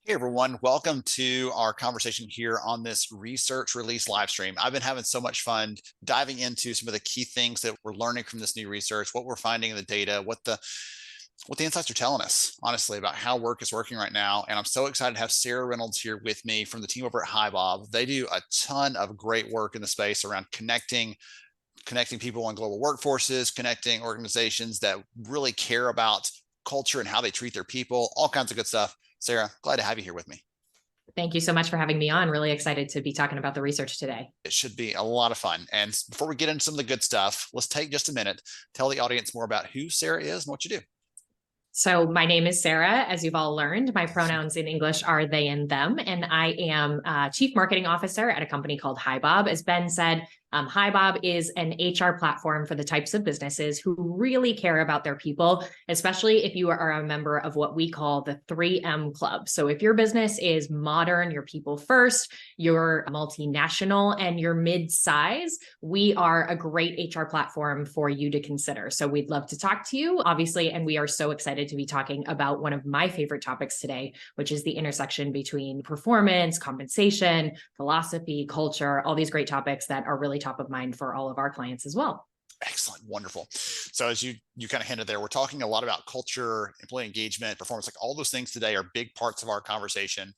Hey everyone, welcome to our conversation here on this research release live stream. I've been having so much fun diving into some of the key things that we're learning from this new research, what we're finding in the data, what the insights are telling us, honestly, about how work is working right now. And I'm so excited to have Sarah Reynolds here with me from the team over at HiBob. They do a ton of great work in the space around connecting people on global workforces, connecting organizations that really care about culture and how they treat their people, all kinds of good stuff. Sarah, glad to have you here with me. Thank you so much for having me on. Really excited to be talking about the research today. It should be a lot of fun. And before we get into some of the good stuff, let's take just a minute, tell the audience more about who Sarah is and what you do. So my name is Sarah, as you've all learned. My pronouns in English are they and them, and I am Chief Marketing Officer at a company called HiBob. As Ben said, HiBob is an HR platform for the types of businesses who really care about their people, especially if you are a member of what we call the 3M Club. So if your business is modern, you're people first, you're multinational, and you're mid-size, we are a great HR platform for you to consider. So we'd love to talk to you, obviously, and we are so excited to be talking about one of my favorite topics today, which is the intersection between performance, compensation, philosophy, culture, all these great topics that are really top of mind for all of our clients as well. Excellent. Wonderful. So as you kind of hinted there, we're talking a lot about culture, employee engagement, performance, like all those things today are big parts of our conversation.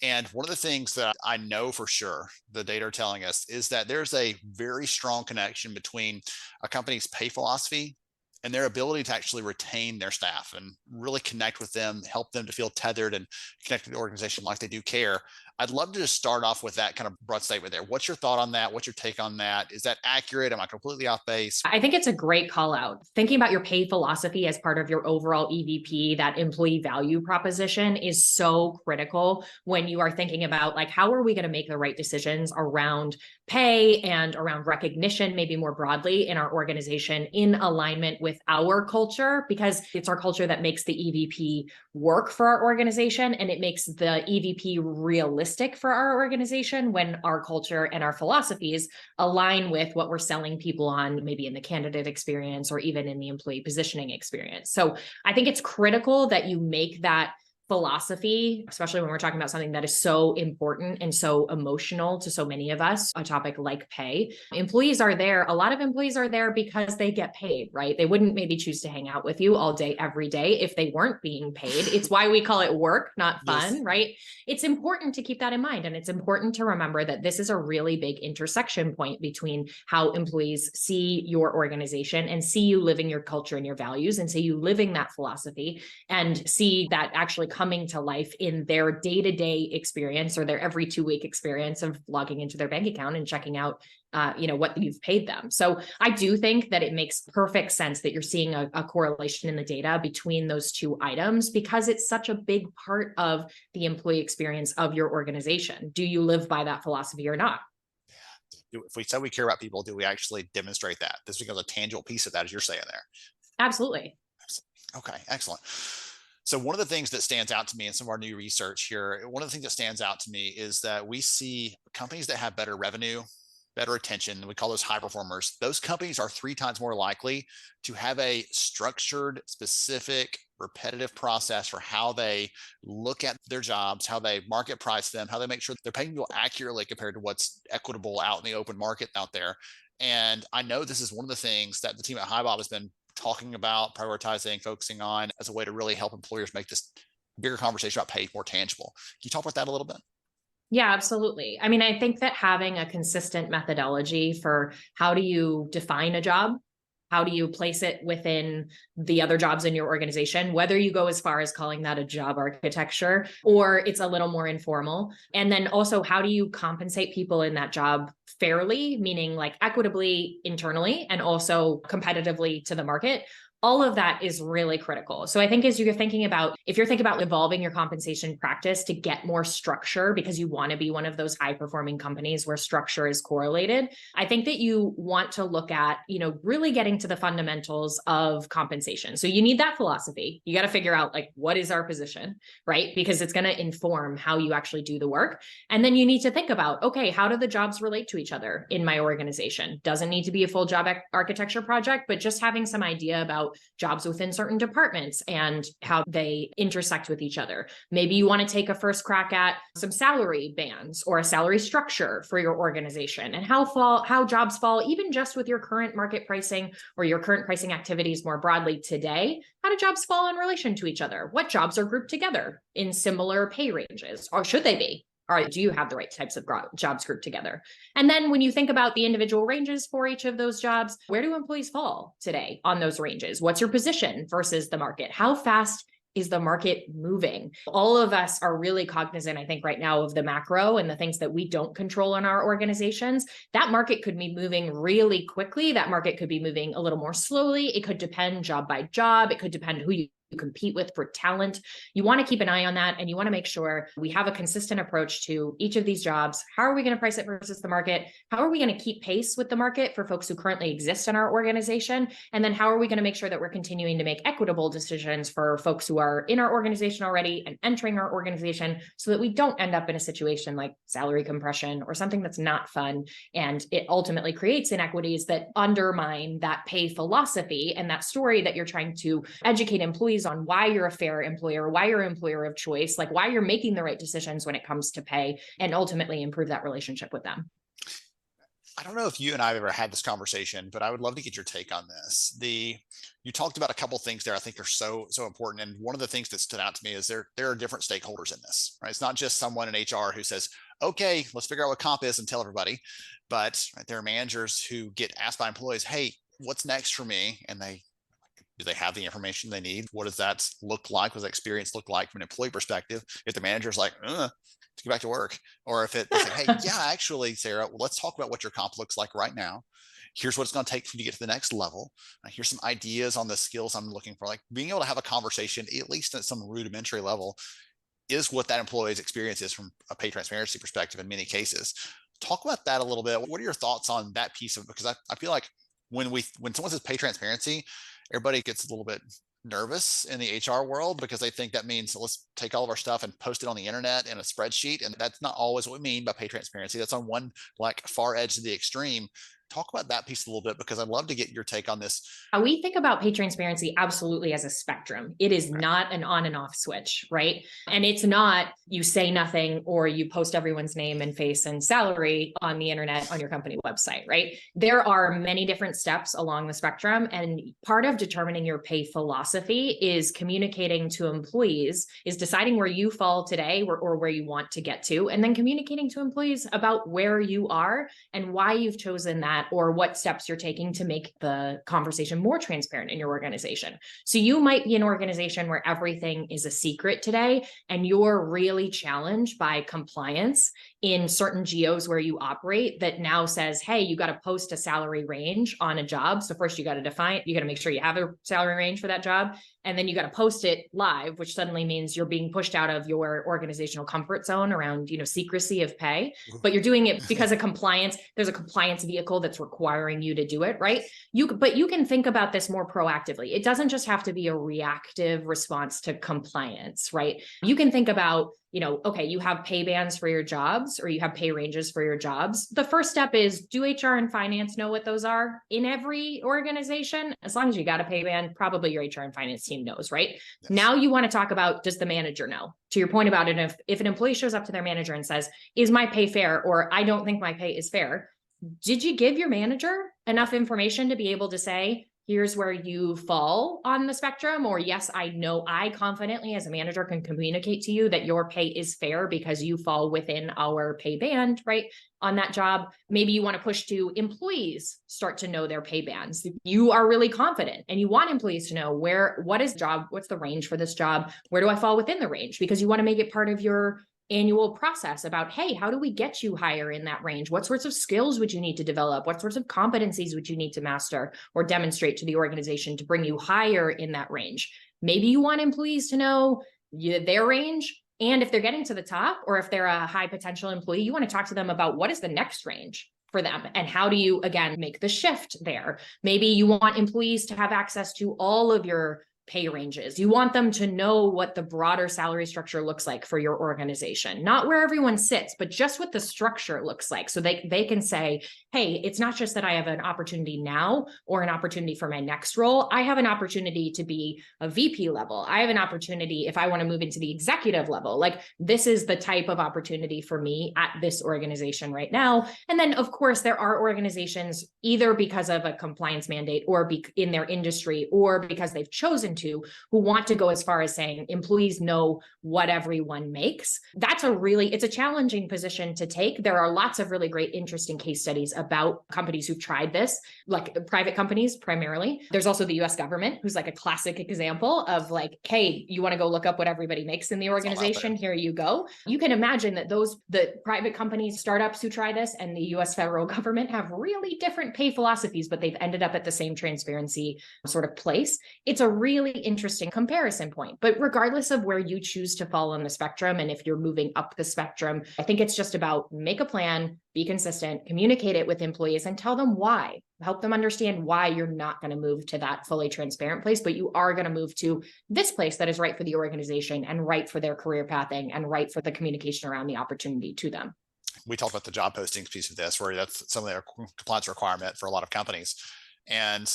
And one of the things that I know for sure the data are telling us is that there's a very strong connection between a company's pay philosophy and their ability to actually retain their staff and really connect with them, help them to feel tethered and connect to the organization like they do care. I'd love to just start off with that kind of broad statement there. What's your thought on that? What's your take on that? Is that accurate? Am I completely off base? I think it's a great call out. Thinking about your pay philosophy as part of your overall EVP, that employee value proposition is so critical when you are thinking about like, how are we going to make the right decisions around pay and around recognition, maybe more broadly in our organization in alignment with our culture, because it's our culture that makes the EVP work for our organization. And it makes the EVP realistic for our organization when our culture and our philosophies align with what we're selling people on, maybe in the candidate experience or even in the employee positioning experience. So I think it's critical that you make that philosophy, especially when we're talking about something that is so important and so emotional to so many of us, a topic like pay. Employees are there. A lot of employees are there because they get paid, right? They wouldn't maybe choose to hang out with you all day, every day if they weren't being paid. It's why we call it work, not fun, yes. Right? It's important to keep that in mind. And it's important to remember that this is a really big intersection point between how employees see your organization and see you living your culture and your values and see you living that philosophy and see that actually coming to life in their day-to-day experience or their every 2-week experience of logging into their bank account and checking out what you've paid them. So I do think that it makes perfect sense that you're seeing a correlation in the data between those two items because it's such a big part of the employee experience of your organization. Do you live by that philosophy or not? If we say we care about people, do we actually demonstrate that? This becomes a tangible piece of that, as you're saying there. Absolutely. Okay, excellent. So one of the things that stands out to me in some of our new research here, one of the things that stands out to me is that we see companies that have better revenue, better retention, we call those high performers. Those companies are 3 times more likely to have a structured, specific, repetitive process for how they look at their jobs, how they market price them, how they make sure they're paying people accurately compared to what's equitable out in the open market out there. And I know this is one of the things that the team at HiBob has been talking about, prioritizing, focusing on as a way to really help employers make this bigger conversation about pay more tangible. Can you talk about that a little bit? Yeah, absolutely. I mean, I think that having a consistent methodology for how do you define a job, how do you place it within the other jobs in your organization, whether you go as far as calling that a job architecture or it's a little more informal. And then also, how do you compensate people in that job fairly, meaning like equitably internally and also competitively to the market? All of that is really critical. So I think if you're thinking about evolving your compensation practice to get more structure because you want to be one of those high performing companies where structure is correlated, I think that you want to look at, really getting to the fundamentals of compensation. So you need that philosophy. You got to figure out like, what is our position, right? Because it's going to inform how you actually do the work. And then you need to think about, okay, how do the jobs relate to each other in my organization? Doesn't need to be a full job architecture project, but just having some idea about about jobs within certain departments and how they intersect with each other. Maybe you want to take a first crack at some salary bands or a salary structure for your organization and how jobs fall, even just with your current market pricing or your current pricing activities more broadly today. How do jobs fall in relation to each other? What jobs are grouped together in similar pay ranges, or should they be? Or do you have the right types of jobs grouped together? And then when you think about the individual ranges for each of those jobs, where do employees fall today on those ranges? What's your position versus the market? How fast is the market moving? All of us are really cognizant, I think, right now of the macro and the things that we don't control in our organizations. That market could be moving really quickly. That market could be moving a little more slowly. It could depend job by job. It could depend who you compete with for talent. You want to keep an eye on that, and you want to make sure we have a consistent approach to each of these jobs. How are we going to price it versus the market? How are we going to keep pace with the market for folks who currently exist in our organization? And then how are we going to make sure that we're continuing to make equitable decisions for folks who are in our organization already and entering our organization, so that we don't end up in a situation like salary compression or something that's not fun, and it ultimately creates inequities that undermine that pay philosophy and that story that you're trying to educate employees on why you're a fair employer, why you're an employer of choice, like why you're making the right decisions when it comes to pay, and ultimately improve that relationship with them. I don't know if you and I have ever had this conversation, but I would love to get your take on this. You talked about a couple of things there I think are so important. And one of the things that stood out to me is there are different stakeholders in this, right? It's not just someone in HR who says, okay, let's figure out what comp is and tell everybody. But there are managers who get asked by employees, hey, what's next for me? And do they have the information they need? What does that look like? What does that experience look like from an employee perspective? If the manager's like, let's get back to work. Or if it's like, hey, yeah, actually, Sarah, let's talk about what your comp looks like right now. Here's what it's going to take for you to get to the next level. Here's some ideas on the skills I'm looking for. Like being able to have a conversation, at least at some rudimentary level, is what that employee's experience is from a pay transparency perspective in many cases. Talk about that a little bit. What are your thoughts on that piece of it? Because I feel like when someone says pay transparency, everybody gets a little bit nervous in the HR world because they think that means let's take all of our stuff and post it on the internet in a spreadsheet. And that's not always what we mean by pay transparency. That's on one like far edge of the extreme. Talk about that piece a little bit, because I'd love to get your take on this. We think about pay transparency absolutely as a spectrum. It is not an on and off switch, right? And it's not you say nothing or you post everyone's name and face and salary on the internet on your company website, right? There are many different steps along the spectrum. And part of determining your pay philosophy is communicating to employees, is deciding where you fall today or where you want to get to, and then communicating to employees about where you are and why you've chosen that, or what steps you're taking to make the conversation more transparent in your organization. So you might be an organization where everything is a secret today, and you're really challenged by compliance in certain geos where you operate that now says, hey, you got to post a salary range on a job. So first you got to make sure you have a salary range for that job. And then you got to post it live, which suddenly means you're being pushed out of your organizational comfort zone around, secrecy of pay, but you're doing it because of compliance. There's a compliance vehicle that's requiring you to do it, right? But you can think about this more proactively. It doesn't just have to be a reactive response to compliance, right? You can think about, okay, you have pay bands for your jobs, or you have pay ranges for your jobs. The first step is, do HR and finance know what those are in every organization? As long as you got a pay band, probably your HR and finance team knows, right? Yes. Now you want to talk about, does the manager know? To your point about it, if an employee shows up to their manager and says, is my pay fair? Or I don't think my pay is fair. Did you give your manager enough information to be able to say, here's where you fall on the spectrum? Or yes, I know I confidently as a manager can communicate to you that your pay is fair because you fall within our pay band, right? On that job. Maybe you want to push to employees start to know their pay bands. You are really confident and you want employees to know what's the range for this job? Where do I fall within the range? Because you want to make it part of your annual process about, hey, how do we get you higher in that range? What sorts of skills would you need to develop? What sorts of competencies would you need to master or demonstrate to the organization to bring you higher in that range? Maybe you want employees to know their range. And if they're getting to the top, or if they're a high potential employee, you want to talk to them about what is the next range for them and how do you, again, make the shift there. Maybe you want employees to have access to all of your pay ranges. You want them to know what the broader salary structure looks like for your organization, not where everyone sits, but just what the structure looks like. So they can say, hey, it's not just that I have an opportunity now or an opportunity for my next role. I have an opportunity to be a VP level. I have an opportunity if I want to move into the executive level. Like, this is the type of opportunity for me at this organization right now. And then, of course, there are organizations, either because of a compliance mandate or in their industry, or because they've chosen to, who want to go as far as saying employees know what everyone makes. It's a challenging position to take. There are lots of really great, interesting case studies about companies who've tried this, like private companies primarily. There's also the US government, who's like a classic example of like, hey, you want to go look up what everybody makes in the organization? Here you go. You can imagine that the private companies, startups who try this, and the US federal government have really different pay philosophies, but they've ended up at the same transparency sort of place. It's a really interesting comparison point. But regardless of where you choose to fall on the spectrum, and if you're moving up the spectrum, I think it's just about make a plan, be consistent, communicate it with employees, and tell them why. Help them understand why you're not going to move to that fully transparent place, but you are going to move to this place that is right for the organization and right for their career pathing and right for the communication around the opportunity to them. We talked about the job postings piece of this, where that's some of their compliance requirement for a lot of companies. And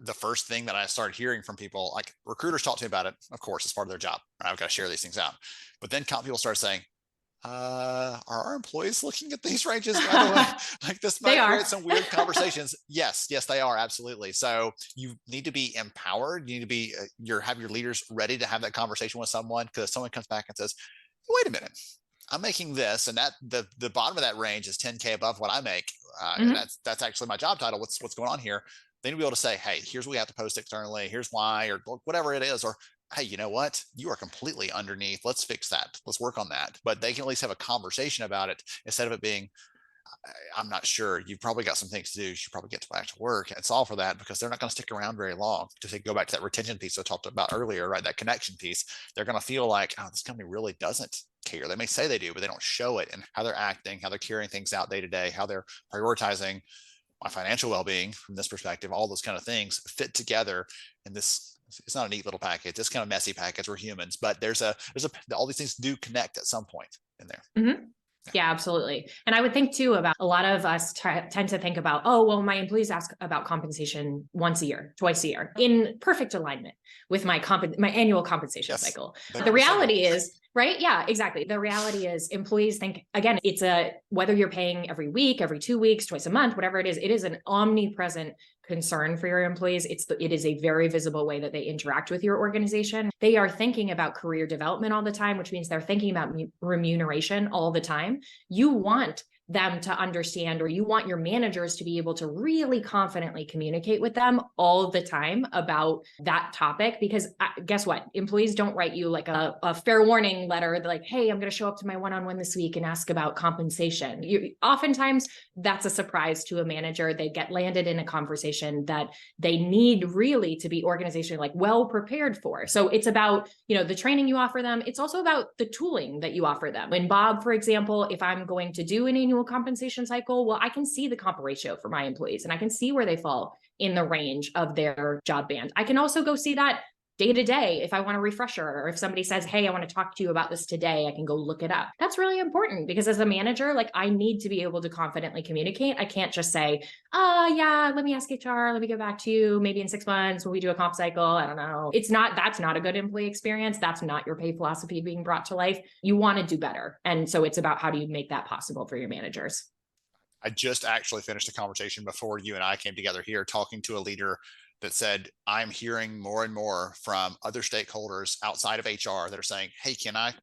the first thing that I started hearing from people, like recruiters talk to me about it, of course, it's part of their job, right? I've got to share these things out. But then people start saying, are our employees looking at these ranges, by the way? Like, this might create some weird conversations. Yes, they are, absolutely. So you need to be empowered. You need to be, have your leaders ready to have that conversation with someone, because if someone comes back and says, wait a minute, I'm making this, and that the bottom of that range is 10K above what I make. And that's actually my job title. What's going on here? They need to be able to say, hey, here's what we have to post externally. Here's why, or whatever it is. Or, hey, you know what? You are completely underneath. Let's fix that. Let's work on that. But they can at least have a conversation about it, instead of it being, I'm not sure. You've probably got some things to do. You should probably get back to work and solve for that, because they're not going to stick around very long. To go back to that retention piece I talked about earlier, right? That connection piece. They're going to feel like, oh, this company really doesn't care. They may say they do, but they don't show it in how they're acting, how they're carrying things out day to day, how they're prioritizing my financial well-being from this perspective. All those kind of things fit together in this. It's not a neat little package. It's kind of messy package. We're humans, but there's all these things do connect at some point in there. Mm-hmm. Yeah, absolutely. And I would think too about a lot of us tend to think about, oh, well, my employees ask about compensation once a year, twice a year, in perfect alignment with my annual compensation cycle. The reality is, right? Yeah, exactly. The reality is employees think, again, it's whether you're paying every week, every 2 weeks, twice a month, whatever it is an omnipresent concern for your employees. It is a very visible way that they interact with your organization. They are thinking about career development all the time, which means they're thinking about remuneration all the time. You want them to understand, or you want your managers to be able to really confidently communicate with them all the time about that topic, because guess what? Employees don't write you like a fair warning letter like, hey, I'm going to show up to my one-on-one this week and ask about compensation. Oftentimes that's a surprise to a manager. They get landed in a conversation that they need really to be organizationally like well prepared for. So it's about, the training you offer them. It's also about the tooling that you offer them. In Bob, for example, if I'm going to do an annual compensation cycle, well, I can see the comp ratio for my employees, and I can see where they fall in the range of their job band. I can also go see that day to day if I want a refresher, or if somebody says, hey, I want to talk to you about this today, I can go look it up. That's really important, because as a manager, like, I need to be able to confidently communicate. I can't just say, yeah, let me ask HR, let me get back to you maybe in 6 months when we do a comp cycle. I don't know. That's not a good employee experience. That's not your pay philosophy being brought to life. You want to do better. And so it's about how do you make that possible for your managers? I just actually finished a conversation before you and I came together here, talking to a leader that said, I'm hearing more and more from other stakeholders outside of HR that are saying, hey, can I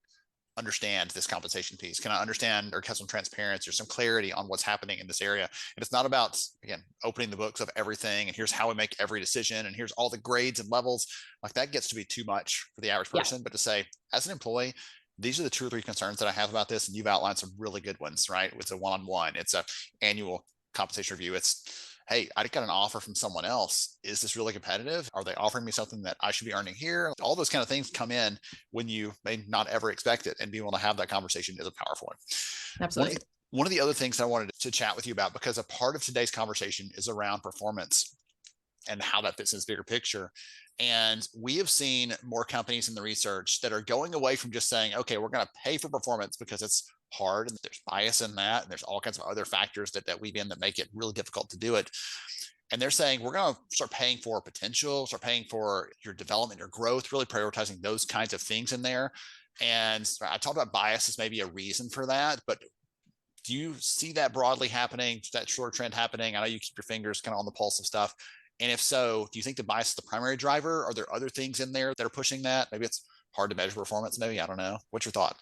understand this compensation piece? Can I understand or have some transparency or some clarity on what's happening in this area? And it's not about, again, opening the books of everything and here's how we make every decision and here's all the grades and levels. Like, that gets to be too much for the average person. Yeah. But to say, as an employee, these are the 2 or 3 concerns that I have about this, and you've outlined some really good ones, right? It's a one-on-one, it's a annual compensation review. It's, hey, I got an offer from someone else. Is this really competitive? Are they offering me something that I should be earning here? All those kind of things come in when you may not ever expect it, and being able to have that conversation is a powerful one. Absolutely. One of the other things I wanted to chat with you about, because a part of today's conversation is around performance. and how that fits in this bigger picture. And we have seen more companies in the research that are going away from just saying, okay, we're going to pay for performance because it's hard and there's bias in that. And there's all kinds of other factors that weave in that make it really difficult to do it. And they're saying, we're going to start paying for potential, start paying for your development, your growth, really prioritizing those kinds of things in there. And I talked about bias as maybe a reason for that, but do you see that broadly happening, that short trend happening? I know you keep your fingers kind of on the pulse of stuff. And if so, do you think the bias is the primary driver? Are there other things in there that are pushing that? Maybe it's hard to measure performance. Maybe, I don't know. What's your thought?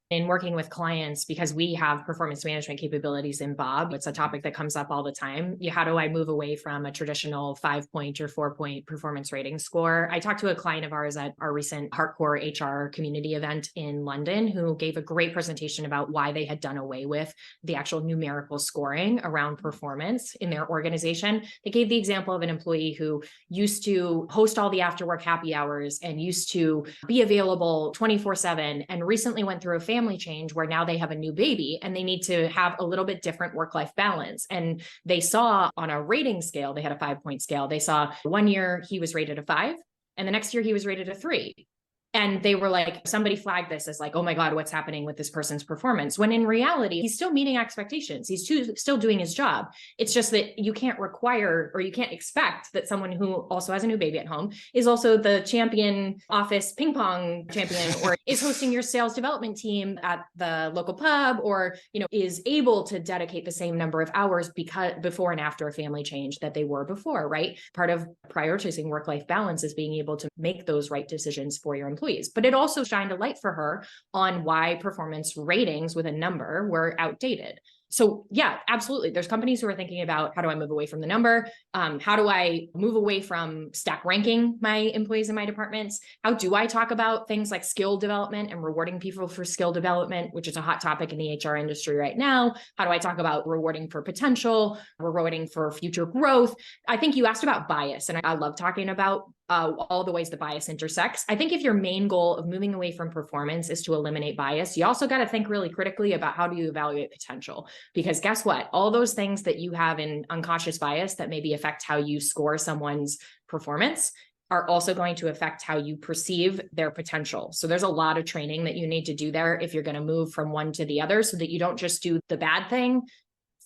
In working with clients, because we have performance management capabilities in Bob, it's a topic that comes up all the time. How do I move away from a traditional 5-point or 4-point performance rating score? I talked to a client of ours at our recent Hardcore HR community event in London who gave a great presentation about why they had done away with the actual numerical scoring around performance in their organization. They gave the example of an employee who used to host all the after work happy hours and used to be available 24/7 and recently went through a family change where now they have a new baby and they need to have a little bit different work-life balance. And they saw on a rating scale, they had a 5-point scale. They saw 1 year he was rated a 5 and the next year he was rated a 3. And they were like, somebody flagged this as like, oh my God, what's happening with this person's performance? When in reality, he's still meeting expectations. He's still doing his job. It's just that you can't require or you can't expect that someone who also has a new baby at home is also the champion office ping pong champion or is hosting your sales development team at the local pub or, is able to dedicate the same number of hours because before and after a family change that they were before, right? Part of prioritizing work-life balance is being able to make those right decisions for your employees. But it also shined a light for her on why performance ratings with a number were outdated. So yeah, absolutely. There's companies who are thinking about how do I move away from the number? How do I move away from stack ranking my employees in my departments? How do I talk about things like skill development and rewarding people for skill development, which is a hot topic in the HR industry right now? How do I talk about rewarding for potential, rewarding for future growth? I think you asked about bias, and I love talking about all the ways the bias intersects. I think if your main goal of moving away from performance is to eliminate bias, you also got to think really critically about how do you evaluate potential? Because guess what? All those things that you have in unconscious bias that maybe affect how you score someone's performance are also going to affect how you perceive their potential. So there's a lot of training that you need to do there if you're going to move from one to the other so that you don't just do the bad thing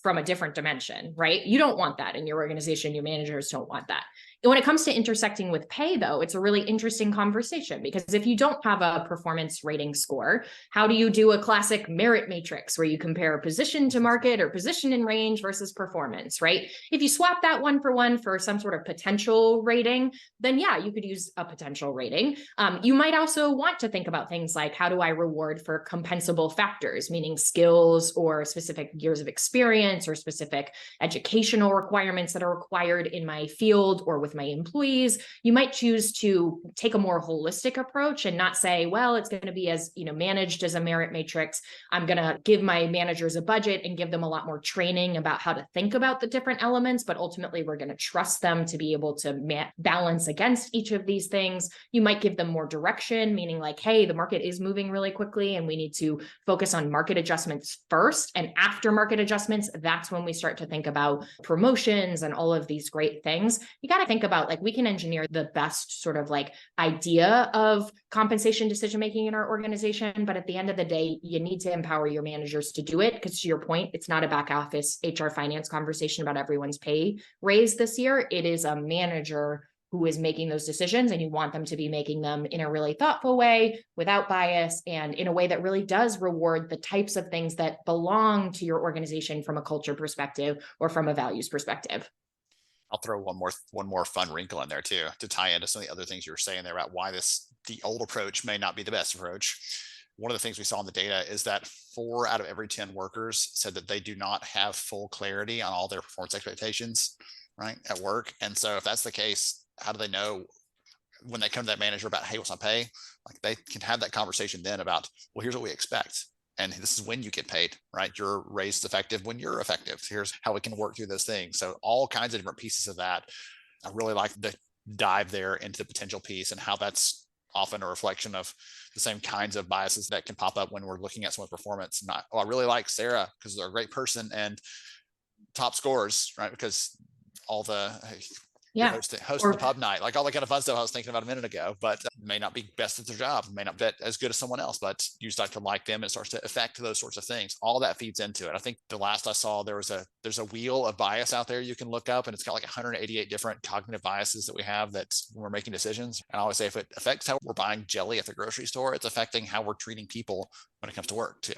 from a different dimension, right? You don't want that in your organization. Your managers don't want that. And when it comes to intersecting with pay, though, it's a really interesting conversation because if you don't have a performance rating score, how do you do a classic merit matrix where you compare position to market or position in range versus performance, right? If you swap that one for some sort of potential rating, then yeah, you could use a potential rating. You might also want to think about things like how do I reward for compensable factors, meaning skills or specific years of experience or specific educational requirements that are required in my field or with my employees. You might choose to take a more holistic approach and not say, well, it's going to be as managed as a merit matrix. I'm going to give my managers a budget and give them a lot more training about how to think about the different elements, but ultimately we're going to trust them to be able to balance against each of these things. You might give them more direction, meaning like, hey, the market is moving really quickly and we need to focus on market adjustments first. And after market adjustments, that's when we start to think about promotions and all of these great things. You got to think about like we can engineer the best sort of like idea of compensation decision making in our organization, but at the end of the day, you need to empower your managers to do it because to your point, it's not a back office HR finance conversation about everyone's pay raise this year. It is a manager who is making those decisions, and you want them to be making them in a really thoughtful way without bias and in a way that really does reward the types of things that belong to your organization from a culture perspective or from a values perspective. I'll throw one more fun wrinkle in there too, to tie into some of the other things you were saying there about why the old approach may not be the best approach. One of the things we saw in the data is that 4 out of every 10 workers said that they do not have full clarity on all their performance expectations, right, at work. And so if that's the case, how do they know when they come to that manager about, hey, what's my pay? Like they can have that conversation then about, well, here's what we expect. And this is when you get paid, right? Your raise is effective when you're effective. Here's how we can work through those things. So all kinds of different pieces of that. I really like the dive there into the potential piece and how that's often a reflection of the same kinds of biases that can pop up when we're looking at someone's performance. I really like Sarah because they're a great person and top scores, right? Because all the You're Yeah. hosting the pub night, like all that kind of fun stuff I was thinking about a minute ago, but may not be best at their job, may not be as good as someone else, but you start to like them and it starts to affect those sorts of things. All that feeds into it. I think the last I saw, there's a wheel of bias out there you can look up, and it's got like 188 different cognitive biases that we have that when we're making decisions. And I always say if it affects how we're buying jelly at the grocery store, it's affecting how we're treating people when it comes to work too.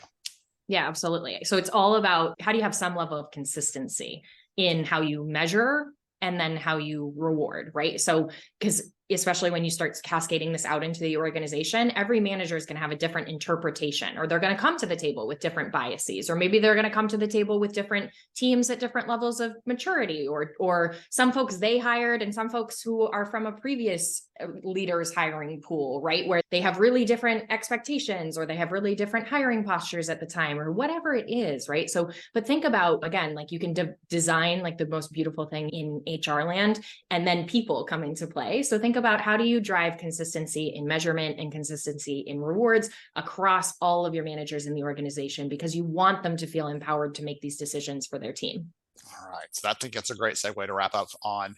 Yeah, absolutely. So it's all about how do you have some level of consistency in how you measure and then how you reward, right? So, because especially when you start cascading this out into the organization, every manager is going to have a different interpretation, or they're going to come to the table with different biases, or maybe they're going to come to the table with different teams at different levels of maturity, or some folks they hired and some folks who are from a previous leaders hiring pool, right? Where they have really different expectations, or they have really different hiring postures at the time, or whatever it is, right? So, but think about, again, like you can design like the most beautiful thing in HR land, and then people come into play. So think about how do you drive consistency in measurement and consistency in rewards across all of your managers in the organization, because you want them to feel empowered to make these decisions for their team. All right. So I think that's a great segue to wrap up on.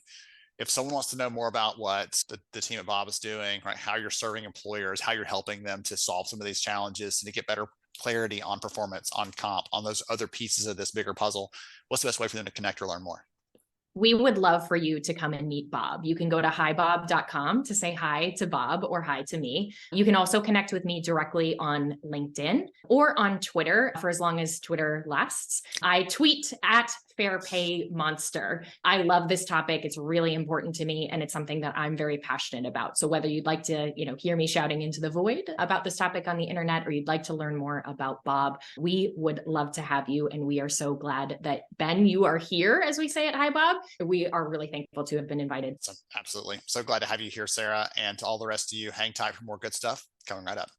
If someone wants to know more about what the team at Bob is doing, right, how you're serving employers, how you're helping them to solve some of these challenges and to get better clarity on performance, on comp, on those other pieces of this bigger puzzle, what's the best way for them to connect or learn more? We would love for you to come and meet Bob. You can go to hibob.com to say hi to Bob or hi to me. You can also connect with me directly on LinkedIn or on Twitter for as long as Twitter lasts. I tweet at Fair Pay Monster. I love this topic. It's really important to me, and it's something that I'm very passionate about. So whether you'd like to, hear me shouting into the void about this topic on the internet, or you'd like to learn more about Bob, we would love to have you. And we are so glad that, Ben, you are here, as we say at HiBob. We are really thankful to have been invited. So, absolutely. So glad to have you here, Sarah. And to all the rest of you, hang tight for more good stuff coming right up.